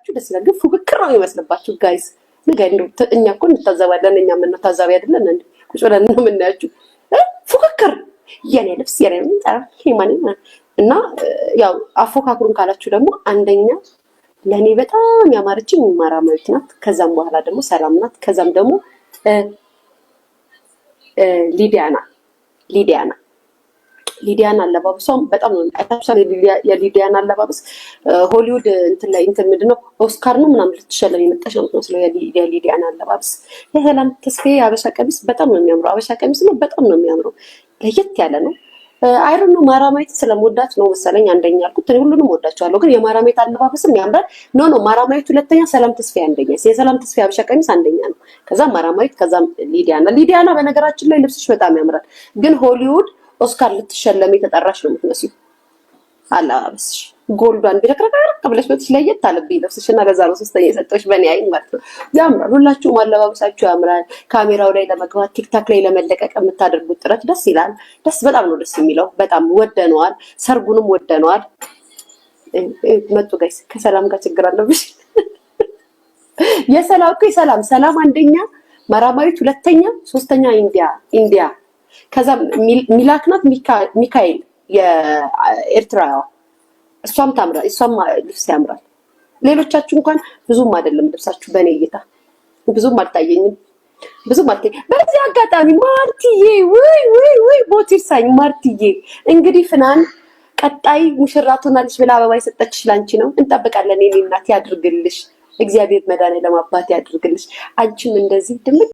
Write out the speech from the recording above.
ደስ ይላል። ግን ፉክክር ነው የሚመስልባችሁ ጋይስ። እኛ እኮ እንታዘባለን። እኛ ምን ታዛቢ አይደለን እንዴ? ቁጭ ብለን ነው የምናያችሁ። ፉክክር የኔ ልብስ የኔ ማን እና ያው አፎካክሩን ካላችሁ ደግሞ አንደኛ ለኔ በጣም ያማረችኝ ማራማዊት ናት። ከዛም በኋላ ደግሞ ሰላም ናት። ከዛም ደግሞ ሊዲያና አለባበሷም በጣም ነው አይታችኋል። የሊዲያን አለባበስ ሆሊውድ እንትን ምንድነው ኦስካር ነው ምናምን ልትሸለም የመጣች ነው የምትመስለው የሊዲያን አለባበስ። የሰላም ተስፋዬ አበሻ ቀሚስ በጣም ነው የሚያምረው። አበሻ ቀሚስ ነው በጣም ነው የሚያምረው። ለየት ያለ ነው። አይሮን ነው ማራማዊት ስለምወዳት ነው መሰለኝ አንደኛ ያልኩት። እኔ ሁሉንም ወዳቸዋለሁ፣ ግን የማራማዊት አለባበስም ያምራል። ኖ ማራማዊት ሁለተኛ፣ ሰላም ተስፋዬ አንደኛ። የሰላም ተስፋዬ አበሻ ቀሚስ አንደኛ ነው። ከዛ ማራማዊት፣ ከዛ ሊዲያና በነገራችን ላይ ልብስሽ በጣም ያምራል፣ ግን ሆሊውድ ኦስካር ልትሸለም የተጠራሽ ነው የምትመስለው። አለባበስሽ ጎልዷን ቢረክረክ ብለሽ በትሽ ለየት አለብኝ ልብስሽና ለዛ ነው ሶስተኛ የሰጠሁሽ በእኔ አይን ማለት ነው። ያምራል። ሁላችሁም አለባበሳችሁ ያምራል። ካሜራው ላይ ለመግባት ቲክታክ ላይ ለመለቀቅ የምታደርጉት ጥረት ደስ ይላል። በጣም ነው ደስ የሚለው። በጣም ወደነዋል። ሰርጉንም ወደነዋል። መጡ ጋይስ። ከሰላም ጋር ችግር አለብሽ። ሰላም አንደኛ፣ ማራማዊት ሁለተኛ፣ ሶስተኛ ኢንዲያ ከዛ ሚላክናት ሚካኤል የኤርትራዋ እሷም ታምራል። እሷም ልብስ ያምራል። ሌሎቻችሁ እንኳን ብዙም አይደለም ልብሳችሁ፣ በእኔ እይታ ብዙም አልታየኝም። በዚህ አጋጣሚ ማርቲዬ ወይ ቦቲሳኝ ማርቲዬ፣ እንግዲህ ፍናን ቀጣይ ሙሽራ ትሆናለች ብላ አበባ የሰጠችሽ ላንቺ ነው። እንጠብቃለን። የኔ እናት ያድርግልሽ። እግዚአብሔር መድኃኒዓለም አባት ያድርግልሽ። አንቺም እንደዚህ ድምቅ